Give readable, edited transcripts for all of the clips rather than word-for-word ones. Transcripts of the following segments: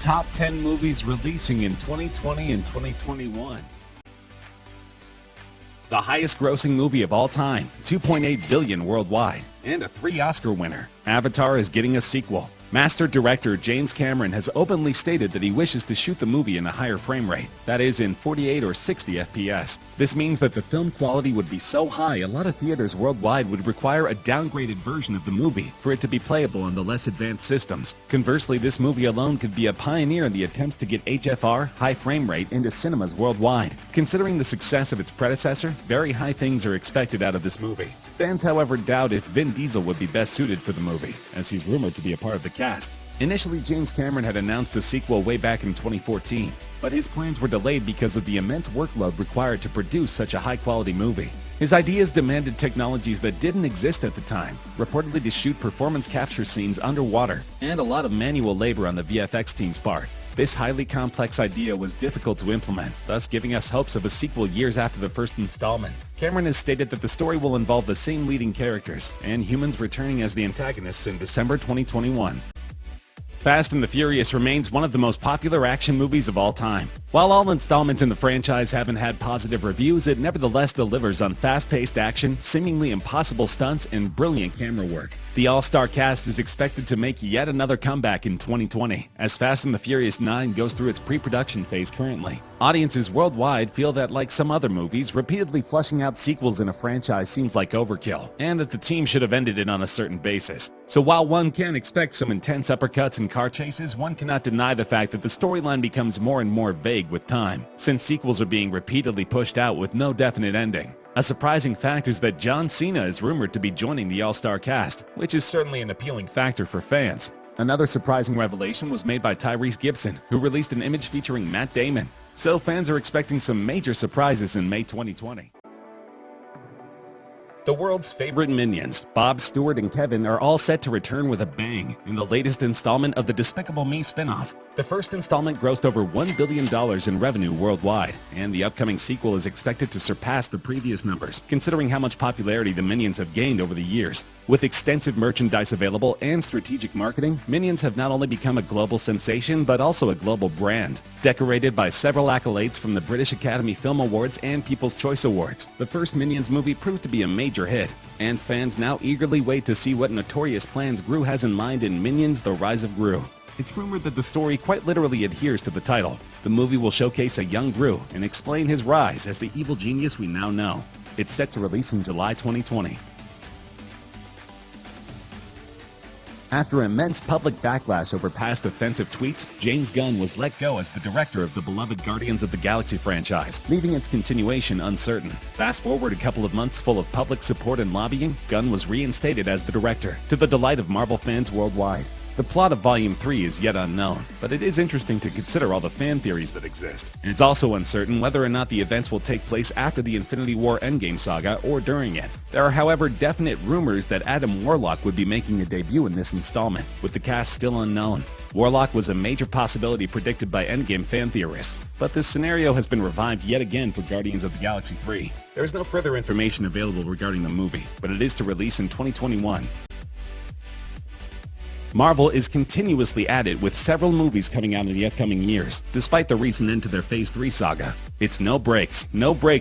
top 10 movies releasing in 2020 and 2021. The highest grossing movie of all time, $2.8 billion worldwide, and a 3 Oscar winner. Avatar is getting a sequel. Master director James Cameron has openly stated that he wishes to shoot the movie in a higher frame rate, that is in 48 or 60 FPS. This means that the film quality would be so high a lot of theaters worldwide would require a downgraded version of the movie for it to be playable on the less advanced systems. Conversely, this movie alone could be a pioneer in the attempts to get HFR, high frame rate, into cinemas worldwide. Considering the success of its predecessor, very high things are expected out of this movie. Fans, however, doubt if Vin Diesel would be best suited for the movie, as he's rumored to be a part of the cast. Initially, James Cameron had announced a sequel way back in 2014, but his plans were delayed because of the immense workload required to produce such a high-quality movie. His ideas demanded technologies that didn't exist at the time, reportedly to shoot performance capture scenes underwater, and a lot of manual labor on the VFX team's part. This highly complex idea was difficult to implement, thus giving us hopes of a sequel years after the first installment. Cameron has stated that the story will involve the same leading characters, and humans returning as the antagonists in December 2021. Fast and the Furious remains one of the most popular action movies of all time. While all installments in the franchise haven't had positive reviews, it nevertheless delivers on fast-paced action, seemingly impossible stunts, and brilliant camera work. The all-star cast is expected to make yet another comeback in 2020, as Fast and the Furious 9 goes through its pre-production phase currently. Audiences worldwide feel that, like some other movies, repeatedly flushing out sequels in a franchise seems like overkill, and that the team should have ended it on a certain basis. So while one can expect some intense uppercuts and car chases, one cannot deny the fact that the storyline becomes more and more vague with time, since sequels are being repeatedly pushed out with no definite ending. A surprising fact is that John Cena is rumored to be joining the all-star cast, which is certainly an appealing factor for fans. Another surprising revelation was made by Tyrese Gibson, who released an image featuring Matt Damon. So fans are expecting some major surprises in May 2020. The world's favorite Minions, Bob, Stewart, and Kevin, are all set to return with a bang in the latest installment of the Despicable Me spin-off. The first installment grossed over $1 billion in revenue worldwide, and the upcoming sequel is expected to surpass the previous numbers, considering how much popularity the Minions have gained over the years. With extensive merchandise available and strategic marketing, Minions have not only become a global sensation, but also a global brand. Decorated by several accolades from the British Academy Film Awards and People's Choice Awards, the first Minions movie proved to be a major hit, and fans now eagerly wait to see what notorious plans Gru has in mind in Minions: The Rise of Gru. It's rumored that the story quite literally adheres to the title. The movie will showcase a young Gru and explain his rise as the evil genius we now know. It's set to release in July 2020. After immense public backlash over past offensive tweets, James Gunn was let go as the director of the beloved Guardians of the Galaxy franchise, leaving its continuation uncertain. Fast forward a couple of months full of public support and lobbying, Gunn was reinstated as the director, to the delight of Marvel fans worldwide. The plot of Volume 3 is yet unknown, but it is interesting to consider all the fan theories that exist. And it's also uncertain whether or not the events will take place after the Infinity War Endgame saga or during it. There are, however, definite rumors that Adam Warlock would be making a debut in this installment, with the cast still unknown. Warlock was a major possibility predicted by Endgame fan theorists, but this scenario has been revived yet again for Guardians of the Galaxy 3. There is no further information available regarding the movie, but it is to release in 2021. Marvel is continuously at it with several movies coming out in the upcoming years, despite the recent end to their Phase 3 saga. It's no breaks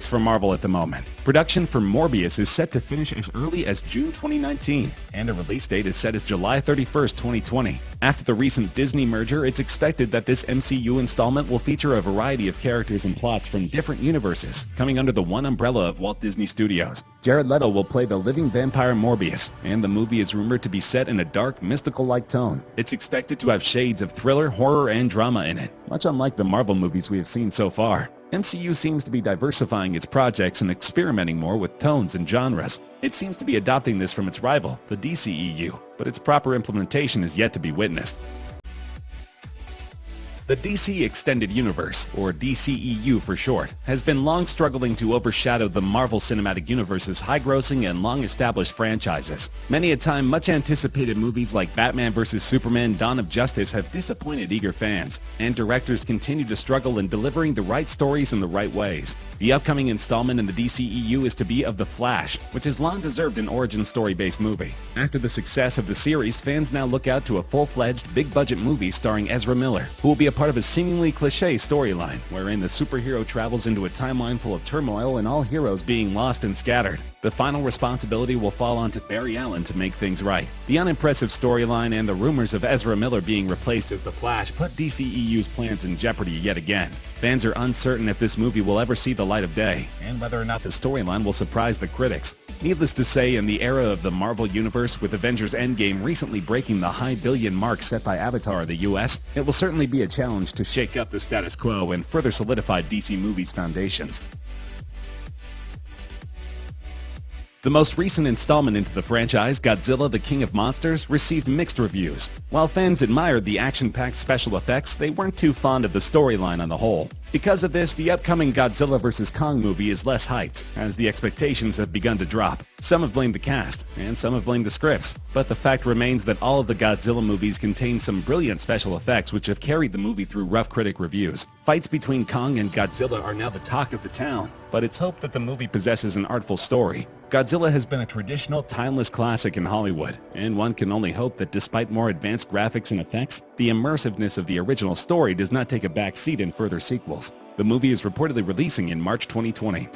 for Marvel at the moment. Production for MORBIUS is set to finish as early as June 2019, and a release date is set as July 31st, 2020. After the recent Disney merger, it's expected that this MCU installment will feature a variety of characters and plots from different universes, coming under the one umbrella of Walt Disney Studios. Jared Leto will play the living vampire Morbius, and the movie is rumored to be set in a dark, mystical-like tone. It's expected to have shades of thriller, horror, and drama in it, much unlike the Marvel movies we have seen so far. MCU seems to be diversifying its projects and experimenting more with tones and genres. It seems to be adopting this from its rival, the DCEU, but its proper implementation is yet to be witnessed. The DC Extended Universe, or DCEU for short, has been long struggling to overshadow the Marvel Cinematic Universe's high-grossing and long-established franchises. Many a time, much-anticipated movies like Batman vs. Superman: Dawn of Justice have disappointed eager fans, and directors continue to struggle in delivering the right stories in the right ways. The upcoming installment in the DCEU is to be of The Flash, which has long deserved an origin story-based movie. After the success of the series, fans now look out to a full-fledged, big-budget movie starring Ezra Miller, who will be a part of a seemingly cliché storyline, wherein the superhero travels into a timeline full of turmoil and all heroes being lost and scattered. The final responsibility will fall onto Barry Allen to make things right. The unimpressive storyline and the rumors of Ezra Miller being replaced as the Flash put DCEU's plans in jeopardy yet again. Fans are uncertain if this movie will ever see the light of day, and whether or not the storyline will surprise the critics. Needless to say, in the era of the Marvel Universe, with Avengers Endgame recently breaking the high billion mark set by Avatar in the US, it will certainly be a challenge to shake up the status quo and further solidify DC Movies' foundations. The most recent installment into the franchise, Godzilla, the King of Monsters, received mixed reviews. While fans admired the action-packed special effects, they weren't too fond of the storyline on the whole. Because of this, the upcoming Godzilla vs. Kong movie is less hyped, as the expectations have begun to drop. Some have blamed the cast, and some have blamed the scripts, but the fact remains that all of the Godzilla movies contain some brilliant special effects which have carried the movie through rough critic reviews. Fights between Kong and Godzilla are now the talk of the town, but it's hoped that the movie possesses an artful story. Godzilla has been a traditional, timeless classic in Hollywood, and one can only hope that despite more advanced graphics and effects, the immersiveness of the original story does not take a back seat in further sequels. The movie is reportedly releasing in March 2020.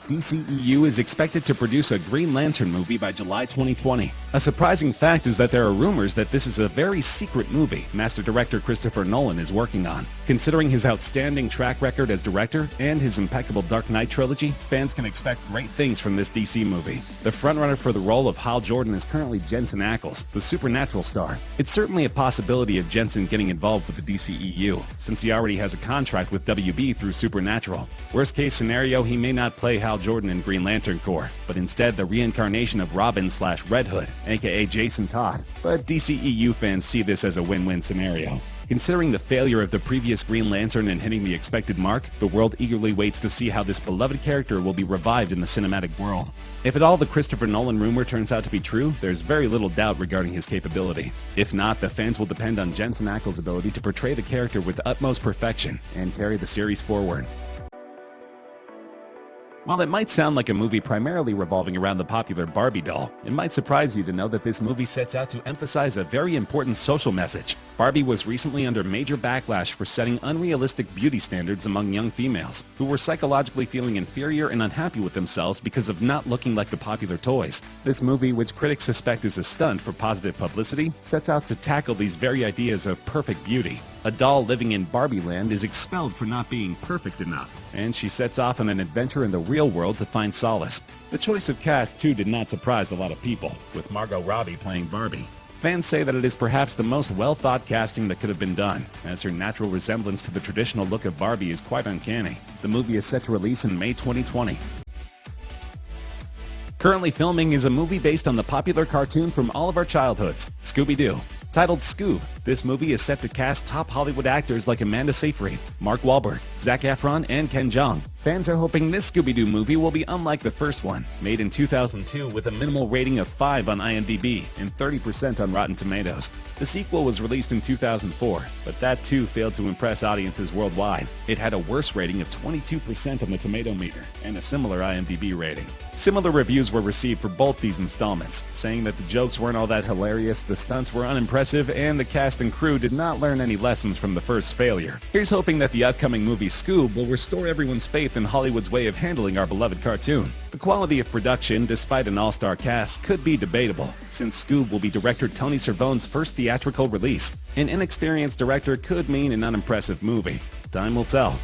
DCEU is expected to produce a Green Lantern movie by July 2020. A surprising fact is that there are rumors that this is a very secret movie Master Director Christopher Nolan is working on. Considering his outstanding track record as director and his impeccable Dark Knight trilogy, fans can expect great things from this DC movie. The frontrunner for the role of Hal Jordan is currently Jensen Ackles, the Supernatural star. It's certainly a possibility of Jensen getting involved with the DCEU, since he already has a contract with WB through Supernatural. Worst case scenario, he may not play Hal Jordan in Green Lantern Corps, but instead the reincarnation of Robin/Red Hood, aka Jason Todd. But DCEU fans see this as a win-win scenario. Considering the failure of the previous Green Lantern and hitting the expected mark, the world eagerly waits to see how this beloved character will be revived in the cinematic world. If at all the Christopher Nolan rumor turns out to be true, there's very little doubt regarding his capability. If not, the fans will depend on Jensen Ackles' ability to portray the character with utmost perfection and carry the series forward. While it might sound like a movie primarily revolving around the popular Barbie doll, it might surprise you to know that this movie sets out to emphasize a very important social message. Barbie was recently under major backlash for setting unrealistic beauty standards among young females, who were psychologically feeling inferior and unhappy with themselves because of not looking like the popular toys. This movie, which critics suspect is a stunt for positive publicity, sets out to tackle these very ideas of perfect beauty. A doll living in Barbie Land is expelled for not being perfect enough, and she sets off on an adventure in the real world to find solace. The choice of cast, too, did not surprise a lot of people, with Margot Robbie playing Barbie. Fans say that it is perhaps the most well-thought casting that could have been done, as her natural resemblance to the traditional look of Barbie is quite uncanny. The movie is set to release in May 2020. Currently filming is a movie based on the popular cartoon from all of our childhoods, Scooby-Doo. Titled SCOOB, this movie is set to cast top Hollywood actors like Amanda Seyfried, Mark Wahlberg, Zac Efron, and Ken Jeong. Fans are hoping this Scooby-Doo movie will be unlike the first one, made in 2002 with a minimal rating of 5 on IMDb and 30% on Rotten Tomatoes. The sequel was released in 2004, but that too failed to impress audiences worldwide. It had a worse rating of 22% on the tomato meter and a similar IMDb rating. Similar reviews were received for both these installments, saying that the jokes weren't all that hilarious, the stunts were unimpressive, and the cast and crew did not learn any lessons from the first failure. Here's hoping that the upcoming movie SCOOB will restore everyone's faith in Hollywood's way of handling our beloved cartoon. The quality of production, despite an all-star cast, could be debatable, since SCOOB will be director Tony Servone's first theatrical release. An inexperienced director could mean an unimpressive movie. Time will tell.